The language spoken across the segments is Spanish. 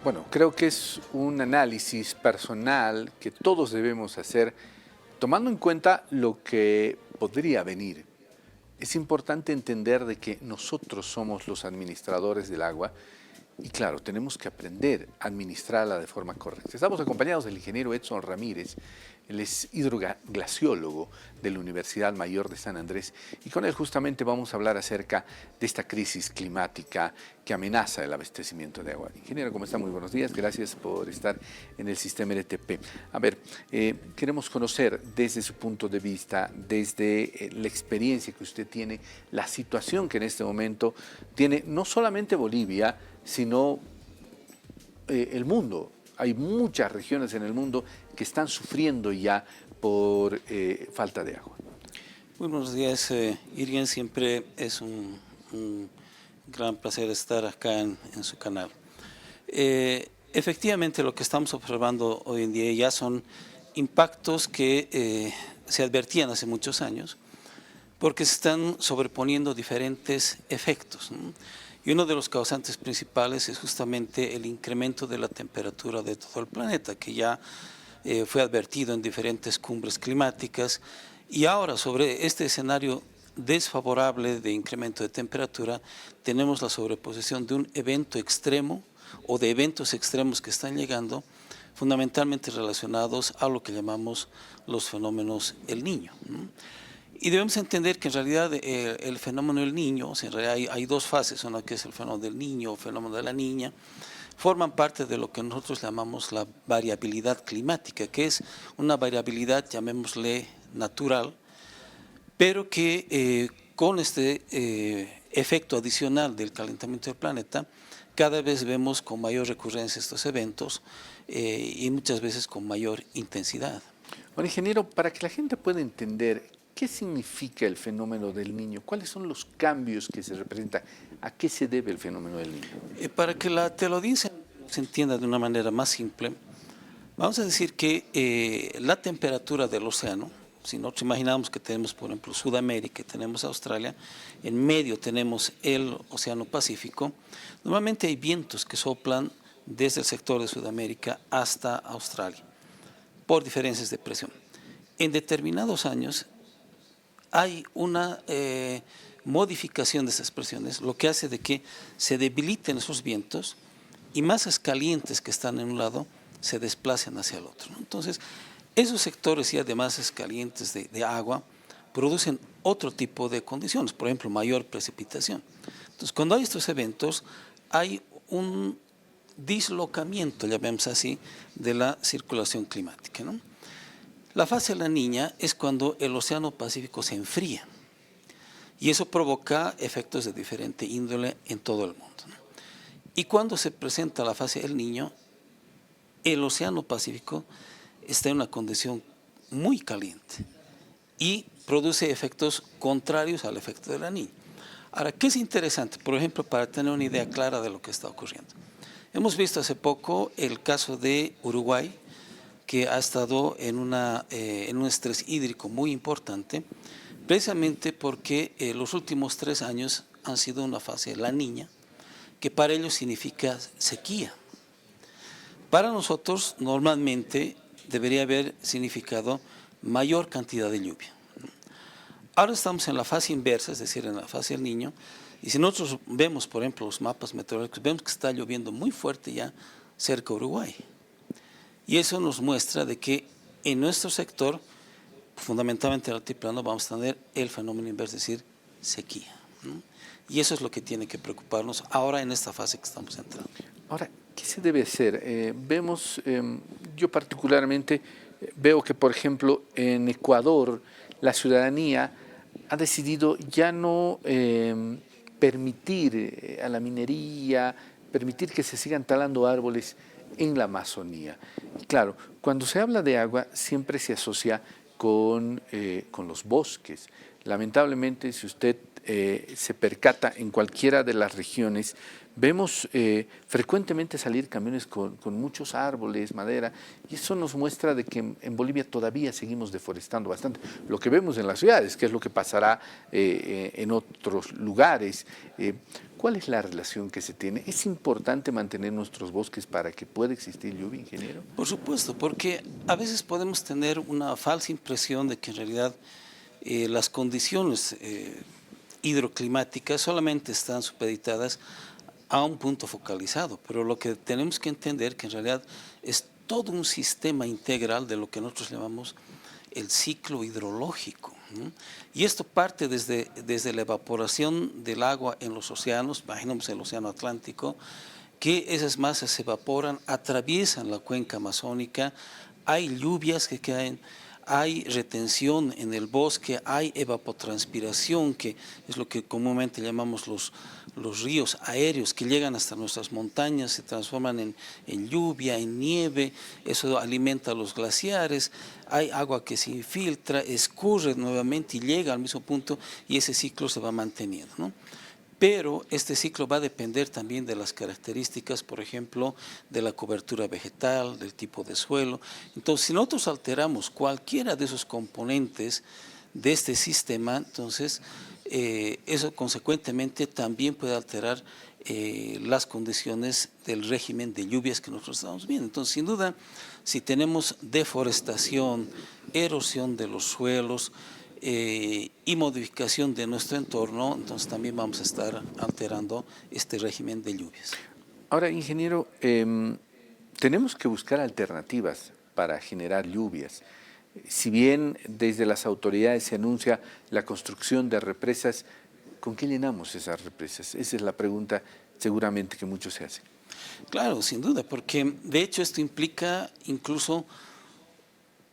Bueno, creo que es un análisis personal que todos debemos hacer tomando en cuenta lo que podría venir. Es importante entender de que nosotros somos los administradores del agua y claro, tenemos que aprender a administrarla de forma correcta. Estamos acompañados del ingeniero Edson Ramírez, él es hidroglaciólogo de la Universidad Mayor de San Andrés y con él justamente vamos a hablar acerca de esta crisis climática que amenaza el abastecimiento de agua. Ingeniero, ¿cómo está? Muy buenos días, gracias por estar en el sistema RTP. A ver, queremos conocer desde su punto de vista, desde la experiencia que usted tiene, la situación que en este momento tiene no solamente Bolivia, sino el mundo. Hay muchas regiones en el mundo que están sufriendo ya por falta de agua. Muy buenos días, Irgen. Siempre es un gran placer estar acá en su canal. Efectivamente, lo que estamos observando hoy en día ya son impactos que se advertían hace muchos años, porque se están sobreponiendo diferentes efectos, ¿no? Y uno de los causantes principales es justamente el incremento de la temperatura de todo el planeta, que ya fue advertido en diferentes cumbres climáticas. Y ahora, sobre este escenario desfavorable de incremento de temperatura, tenemos la sobreposición de un evento extremo o de eventos extremos que están llegando, fundamentalmente relacionados a lo que llamamos los fenómenos El Niño, ¿no? Y debemos entender que en realidad el fenómeno del niño, o sea, en realidad hay dos fases, una que es el fenómeno del niño o fenómeno de la niña, forman parte de lo que nosotros llamamos la variabilidad climática, que es una variabilidad, llamémosle natural, pero que con este efecto adicional del calentamiento del planeta, cada vez vemos con mayor recurrencia estos eventos y muchas veces con mayor intensidad. Bueno, ingeniero, para que la gente pueda entender qué significa el fenómeno del niño, cuáles son los cambios que se representan, a qué se debe el fenómeno del niño. Para que la teleaudiencia se entienda de una manera más simple, vamos a decir que la temperatura del océano, si nosotros imaginamos que tenemos, por ejemplo, Sudamérica y tenemos Australia, en medio tenemos el Océano Pacífico, normalmente hay vientos que soplan desde el sector de Sudamérica hasta Australia, por diferencias de presión. En determinados años hay una modificación de esas presiones, lo que hace de que se debiliten esos vientos y masas calientes que están en un lado se desplacen hacia el otro, ¿no? Entonces, esos sectores ya de masas calientes de agua producen otro tipo de condiciones, por ejemplo, mayor precipitación. Entonces, cuando hay estos eventos, hay un dislocamiento, llamemos así, de la circulación climática, ¿no? La fase de la niña es cuando el Océano Pacífico se enfría y eso provoca efectos de diferente índole en todo el mundo, ¿no? Y cuando se presenta la fase del niño, el Océano Pacífico está en una condición muy caliente y produce efectos contrarios al efecto de la niña. Ahora, ¿qué es interesante? Por ejemplo, para tener una idea clara de lo que está ocurriendo. Hemos visto hace poco el caso de Uruguay, que ha estado en un estrés hídrico muy importante, precisamente porque los últimos 3 años han sido una fase de la niña, que para ellos significa sequía. Para nosotros, normalmente, debería haber significado mayor cantidad de lluvia. Ahora estamos en la fase inversa, es decir, en la fase del niño, y si nosotros vemos, por ejemplo, los mapas meteorológicos, vemos que está lloviendo muy fuerte ya cerca de Uruguay. Y eso nos muestra de que en nuestro sector, fundamentalmente en el altiplano, vamos a tener el fenómeno inverso, es decir, sequía, ¿no? Y eso es lo que tiene que preocuparnos ahora en esta fase que estamos entrando. Ahora, ¿qué se debe hacer? Yo particularmente veo que, por ejemplo, en Ecuador, la ciudadanía ha decidido ya no permitir a la minería, permitir que se sigan talando árboles en la Amazonía. Y claro, cuando se habla de agua siempre se asocia con los bosques. Lamentablemente, si usted se percata en cualquiera de las regiones, vemos frecuentemente salir camiones con muchos árboles, madera, y eso nos muestra de que en Bolivia todavía seguimos deforestando bastante. Lo que vemos en las ciudades, que es lo que pasará en otros lugares. ¿Cuál es la relación que se tiene? ¿Es importante mantener nuestros bosques para que pueda existir lluvia, ingeniero? Por supuesto, porque a veces podemos tener una falsa impresión de que en realidad las condiciones hidroclimáticas solamente están supeditadas a un punto focalizado, pero lo que tenemos que entender que en realidad es todo un sistema integral de lo que nosotros llamamos el ciclo hidrológico, ¿no? Y esto parte desde la evaporación del agua en los océanos, imaginemos el océano Atlántico, que esas masas se evaporan, atraviesan la cuenca amazónica, hay lluvias que caen, hay retención en el bosque, hay evapotranspiración, que es lo que comúnmente llamamos los ríos aéreos que llegan hasta nuestras montañas, se transforman en lluvia, en nieve, eso alimenta los glaciares, hay agua que se infiltra, escurre nuevamente y llega al mismo punto y ese ciclo se va manteniendo, ¿no? Pero este ciclo va a depender también de las características, por ejemplo, de la cobertura vegetal, del tipo de suelo. Entonces, si nosotros alteramos cualquiera de esos componentes de este sistema, entonces eso consecuentemente también puede alterar las condiciones del régimen de lluvias que nosotros estamos viendo. Entonces, sin duda, si tenemos deforestación, erosión de los suelos, y modificación de nuestro entorno, entonces también vamos a estar alterando este régimen de lluvias. Ahora, ingeniero, tenemos que buscar alternativas para generar lluvias. Si bien desde las autoridades se anuncia la construcción de represas, ¿con qué llenamos esas represas? Esa es la pregunta seguramente que muchos se hacen. Claro, sin duda, porque de hecho esto implica incluso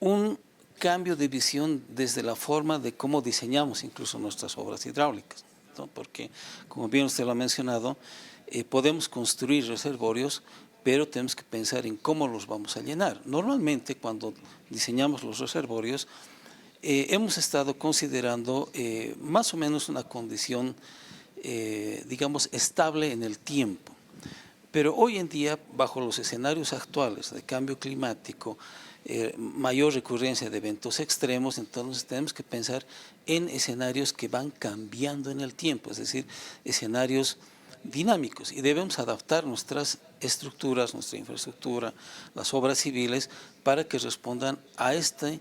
un cambio de visión desde la forma de cómo diseñamos incluso nuestras obras hidráulicas, ¿no? Porque, como bien usted lo ha mencionado, podemos construir reservorios, pero tenemos que pensar en cómo los vamos a llenar. Normalmente, cuando diseñamos los reservorios, hemos estado considerando más o menos una condición, digamos, estable en el tiempo. Pero hoy en día, bajo los escenarios actuales de cambio climático, mayor recurrencia de eventos extremos, entonces tenemos que pensar en escenarios que van cambiando en el tiempo, es decir, escenarios dinámicos, y debemos adaptar nuestras estructuras, nuestra infraestructura, las obras civiles, para que respondan a esta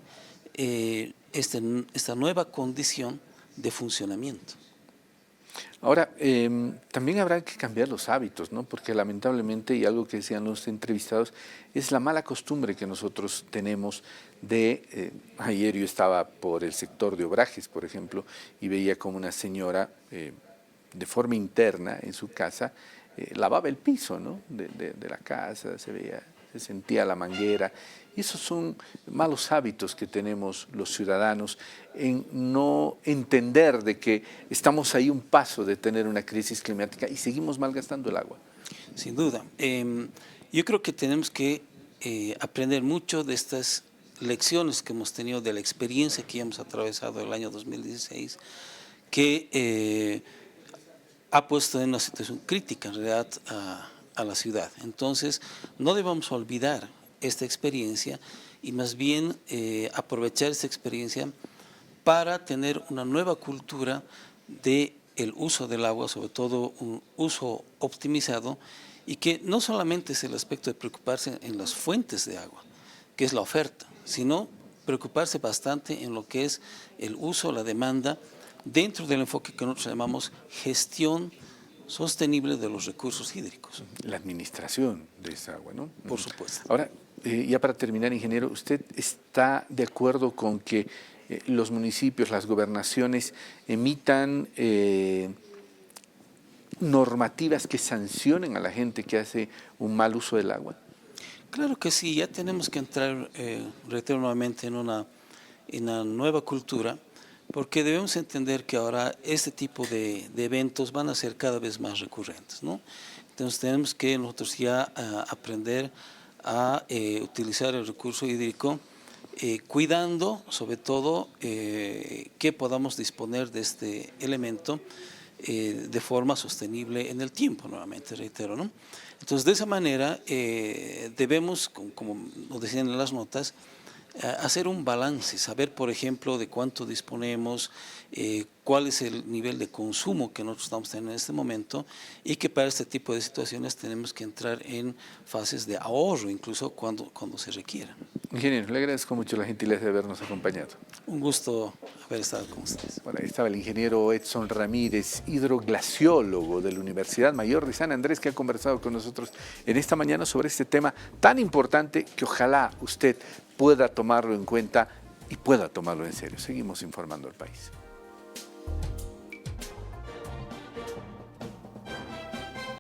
nueva condición de funcionamiento. Ahora, también habrá que cambiar los hábitos, ¿no? Porque lamentablemente, y algo que decían los entrevistados, es la mala costumbre que nosotros tenemos de, ayer yo estaba por el sector de Obrajes, por ejemplo, y veía como una señora de forma interna en su casa lavaba el piso, ¿no? de la casa, se sentía la manguera. Y esos son malos hábitos que tenemos los ciudadanos en no entender de que estamos ahí un paso de tener una crisis climática y seguimos malgastando el agua. Sin duda. Yo creo que tenemos que aprender mucho de estas lecciones que hemos tenido, de la experiencia que hemos atravesado el año 2016, que ha puesto en una situación crítica en realidad a la ciudad. Entonces, no debemos olvidar esta experiencia y más bien aprovechar esta experiencia para tener una nueva cultura del uso del agua, sobre todo un uso optimizado, y que no solamente es el aspecto de preocuparse en las fuentes de agua, que es la oferta, sino preocuparse bastante en lo que es el uso, la demanda, dentro del enfoque que nosotros llamamos gestión sostenible de los recursos hídricos. La administración de esa agua, ¿no? Por supuesto. Ahora, ya para terminar, ingeniero, ¿usted está de acuerdo con que los municipios, las gobernaciones emitan normativas que sancionen a la gente que hace un mal uso del agua? Claro que sí, ya tenemos que entrar, reitero nuevamente, en una nueva cultura, porque debemos entender que ahora este tipo de eventos van a ser cada vez más recurrentes, ¿no? Entonces tenemos que nosotros ya aprender a utilizar el recurso hídrico cuidando sobre todo que podamos disponer de este elemento de forma sostenible en el tiempo, nuevamente reitero, ¿no? Entonces, de esa manera debemos, como nos decían en las notas, hacer un balance, saber, por ejemplo, de cuánto disponemos, cuál es el nivel de consumo que nosotros estamos teniendo en este momento y que para este tipo de situaciones tenemos que entrar en fases de ahorro, incluso cuando se requiera. Ingeniero, le agradezco mucho la gentileza de habernos acompañado. Un gusto haber estado con ustedes. Bueno, ahí estaba el ingeniero Edson Ramírez, hidroglaciólogo de la Universidad Mayor de San Andrés, que ha conversado con nosotros en esta mañana sobre este tema tan importante que ojalá usted pueda tomarlo en cuenta y pueda tomarlo en serio. Seguimos informando al país.